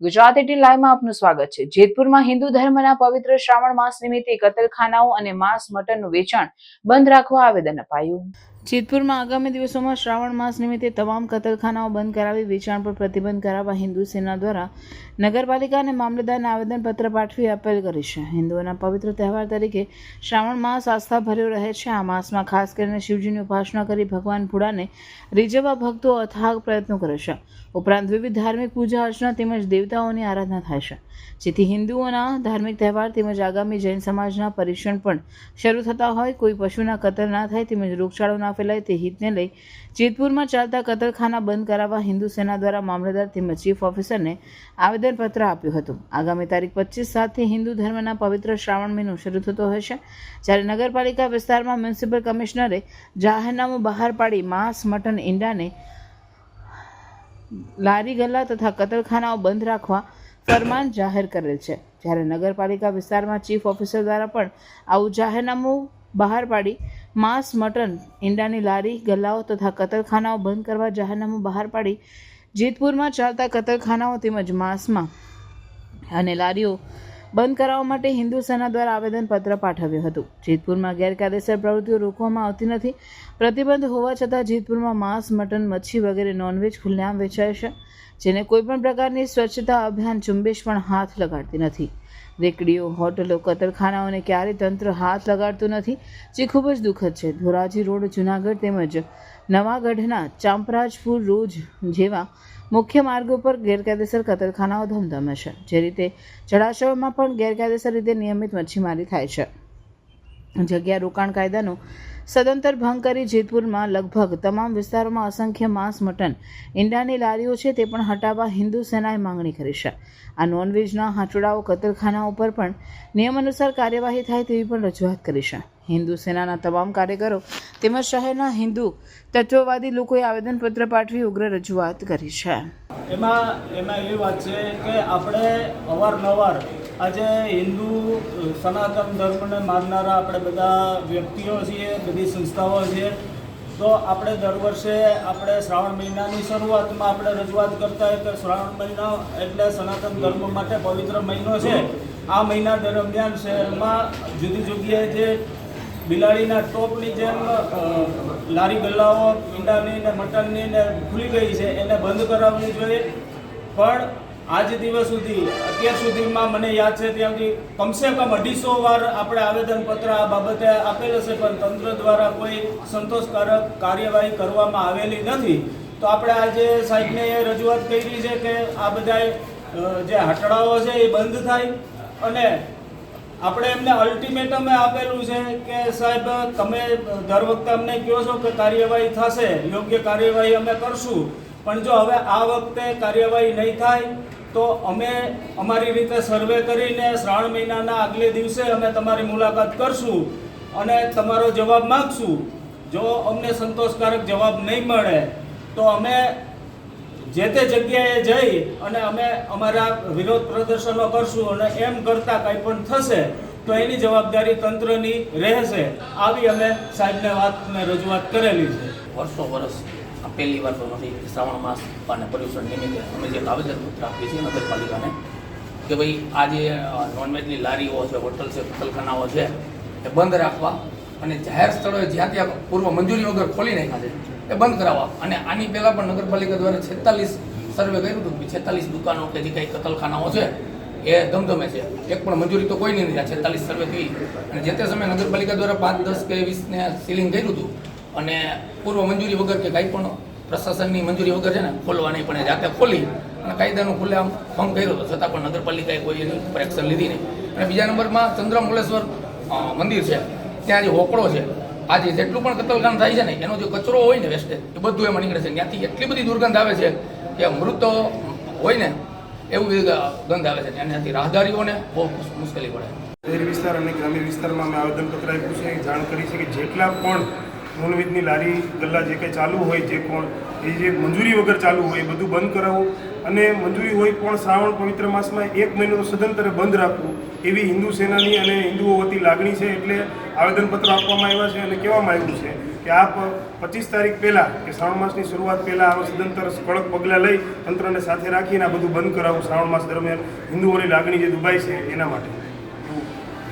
ગુજરાત 18 લાઈવમાં આપનું સ્વાગત છે। જેતપુરમાં હિન્દુ ધર્મના પવિત્ર શ્રાવણ માસ નિમિત્તે કતલખાનાઓ અને માંસ મટનનું વેચાણ બંધ રાખવા આવેદન અપાયું। જેતપુરમાં આગામી દિવસોમાં શ્રાવણ માસ નિમિત્તે તમામ કતલખાનાઓ બંધ કરાવી વેચાણ પર પ્રતિબંધ કરાવવા હિન્દુ સેના દ્વારા નગરપાલિકા અને મામલતદારને આવેદનપત્ર પાઠવી અપીલ કરી છે। હિન્દુઓના પવિત્ર તહેવાર તરીકે શ્રાવણ માસ આસ્થા ભર્યો રહે છે। આ માસમાં ખાસ કરીને શિવજીની ઉપાસના કરી ભગવાન ભોળાને રીઝવવા ભક્તો અથાગ પ્રયત્નો કરે છે। ઉપરાંત વિવિધ ધાર્મિક પૂજા અર્ચના તેમજ દેવતાઓની આરાધના થાય છે, જેથી હિન્દુઓના ધાર્મિક તહેવાર તેમજ આગામી જૈન સમાજના પરીક્ષણ પણ શરૂ થતા હોય કોઈ પશુના કતલ ના થાય તેમજ રોગચાળો ના ફેલાય તે હિતને લઈ જેતપુરમાં ચાલતા કતલખાના બંધ કરાવવા હિન્દુ સેના દ્વારા મામલતદાર તેમજ ચીફ ઓફિસરને આવેદનપત્ર આપ્યું હતું। આગામી તારીખ 25/7થી હિન્દુ ધર્મના પવિત્ર શ્રાવણ મહિનો શરૂ થતો હોય છે, જ્યારે નગરપાલિકા વિસ્તારમાં મ્યુનિસિપલ કમિશનરે જાહેરનામું બહાર પાડી માંસ મટન ઈંડાને લારી ગલ્લા તથા કતલખાનાઓ બંધ રાખવા ફરમાન જાહેર કરેલ છે। જ્યારે નગરપાલિકા વિસ્તારમાં ચીફ ઓફિસર દ્વારા પણ આવું જાહેરનામું બહાર પાડી માંસ મટન ઈંડાની લારી ગલ્લાઓ તથા કતલખાનાઓ બંધ કરવા જાહેરનામું બહાર પાડી જેતપુરમાં ચાલતા કતલખાનાઓ તેમજ માંસમાં અને લારીઓ બંધ કરાવવા માટે હિન્દુ સેના દ્વારા આવેદનપત્ર પાઠવ્યું હતું। જેતપુરમાં ગેરકાયદેસર પ્રવૃત્તિઓ રોકવામાં આવતી નથી। પ્રતિબંધ હોવા છતાં જેતપુરમાં માંસ મટન મચ્છી વગેરે નોનવેજ ખુલ્લેઆમ વેચાય છે, જેને કોઈપણ પ્રકારની સ્વચ્છતા અભિયાન ઝુંબેશ પણ હાથ લગાડતી નથી। રેકડીઓ હોટલો કતલખાનાઓને ક્યારેય તંત્ર હાથ લગાડતું નથી, જે ખૂબ જ દુઃખદ છે। ધોરાજી રોડ જૂનાગઢ તેમજ નવાગઢના ચાંપરાજપુર રોજ જેવા મુખ્ય માર્ગો પર ગેરકાયદેસર કતલખાનાઓ ધમધમે છે। જે રીતે જળાશયોમાં પણ ગેરકાયદેસર રીતે નિયમિત મચ્છીમારી થાય છે। જગ્યા રોકાણ કાયદાનો સદંતર ભંગ કરી જેતપુરમાં લગભગ તમામ વિસ્તારોમાં અસંખ્ય માંસ મટન ઈંડાની લારીઓ છે તે પણ હટાવવા હિન્દુ સેનાએ માંગણી કરી છે। આ નોનવેજના હાટોડાઓ કતલખાનાઓ પર પણ નિયમ અનુસાર કાર્યવાહી થાય તેવી પણ રજૂઆત કરી છે। હિન્દુ સેનાના તમામ કાર્યકરો તેમજ શહેરના હિન્દુ તત્વવાદી લોકોએ આવેદનપત્ર પાઠવી ઉગ્ર રજૂઆત કરી છે। એમાં એ વાત છે કે આપણે અવારનવાર આજે હિન્દુ સનાતન ધર્મને માનનારા આપણે બધા વ્યક્તિઓ છીએ, બધી સંસ્થાઓ છે, તો આપણે દર વર્ષે આપણે શ્રાવણ મહિનાની શરૂઆતમાં આપણે રજૂઆત કરતા હોય કે શ્રાવણ મહિનો એટલે સનાતન ધર્મ માટે પવિત્ર મહિનો છે। આ મહિના દરમિયાન શહેરમાં જુદી જગ્યાએ જે બિલાડીના ટોપની જેમ લારી ગલ્લાઓ ઈંડાની ને મટનની ને ખુલી ગઈ છે, એને બંધ કરાવવી જોઈએ। પણ આજ દિવસ સુધી અત્યાર સુધીમાં મને યાદ છે ત્યાં સુધી કમસે કમ 250 વાર આપણે આવેદનપત્ર આ બાબતે આપેલ છે, પણ તંત્ર દ્વારા કોઈ સંતોષકારક કાર્યવાહી કરવામાં આવેલી નથી। તો આપણે આજે સાહેબને એ રજૂઆત કરી છે કે આ બધા જે હટડાઓ છે એ બંધ થાય, અને આપણે એમને અલ્ટિમેટમ આપેલું છે કે સાહેબ તમે દર વખતે અમને કહો છો કે કાર્યવાહી થશે, યોગ્ય કાર્યવાહી અમે કરશું, પણ જો હવે આ વખતે કાર્યવાહી નહીં થાય તો અમે અમારી રીતે સર્વે કરીને શ્રાવણ મહિનાના આગલે દિવસે અમે તમારી મુલાકાત કરશું અને તમારો જવાબ માગશું। જો અમને સંતોષકારક જવાબ નહીં મળે તો અમે જે તે જગ્યાએ જઈ અને અમે અમારા વિરોધ પ્રદર્શનો કરશું, અને એમ કરતાં કંઈ પણ થશે તો એની જવાબદારી તંત્રની રહેશે। આવી અમે સાહેબને વાતને રજૂઆત કરેલી છે। વર્ષો વર્ષ આ પહેલી વાર તો નથી શ્રાવણ માસ અને પર્યુષણ નિમિત્તે અમે જે આવેદનપત્ર આપીએ છીએ નગરપાલિકાને કે ભાઈ આ જે નોનવેજની લારીઓ છે, હોટલ છે, કતલખાનાઓ છે એ બંધ રાખવા, અને જાહેર સ્થળોએ જ્યાં ત્યાં પૂર્વ મંજૂરી વગર ખોલી નાખ્યા છે એ બંધ કરાવવા। અને આની પહેલાં પણ નગરપાલિકા દ્વારા 46 સર્વે કર્યું હતું કે 46 દુકાનો કે જે કંઈ કતલખાનાઓ છે એ ધમધમે છે, એક પણ મંજૂરી તો કોઈ નહીં, 46 સર્વે થઈ, અને જે તે સમયે નગરપાલિકા દ્વારા 5, 10 કે 20 ને સીલિંગ કર્યું હતું, અને પૂર્વ મંજૂરી વગર કે કંઈ પણ પ્રશાસનની મંજૂરી વગર છે ને ખોલવા નહીં, પણ જાતે ખોલી અને કાયદાનું ખુલ્લેઆમ ભંગ કર્યો હતો, છતાં પણ નગરપાલિકાએ કોઈ એની ઉપર એક્શન લીધી નહીં। અને બીજા નંબરમાં ચંદ્રમૌલેશ્વર મંદિર છે, ત્યાં જે હોકળો છે, આજે જેટલું પણ કતલખાનું થાય છે ને એનો જે કચરો હોય ને વેસ્ટેજ એ બધું એમાં નીકળે છે, ત્યાંથી એટલી બધી દુર્ગંધ આવે છે કે મૃત હોય ને એવું ગંધ આવે છે, ત્યાંથી રાહદારીઓને બહુ મુશ્કેલી પડે। શહેરી વિસ્તાર અને ગ્રામ્ય વિસ્તારમાં અમે આવેદનપત્ર આપ્યું છે, જાણ કરી છે કે જેટલા પણ નોનવેજની લારી ગલ્લા જે કંઈ ચાલુ હોય, જે પણ એ જે મંજૂરી વગર ચાલુ હોય એ બધું બંધ કરાવવું, અને મંજૂરી હોય પણ શ્રાવણ પવિત્ર માસમાં 1 મહિનો તો સદંતરે બંધ રાખવું, એવી હિન્દુ સેનાની અને હિન્દુઓ વતી લાગણી છે। એટલે આવેદનપત્ર આપવામાં આવ્યા છે અને કહેવામાં આવ્યું છે કે આપ 25 તારીખ પહેલાં કે શ્રાવણ માસની શરૂઆત પહેલાં આવા સદંતર કડક પગલાં લઈ તંત્રને સાથે રાખીને આ બધું બંધ કરાવવું શ્રાવણ માસ દરમિયાન હિન્દુઓની લાગણી જે દુભાઈ છે એના માટે.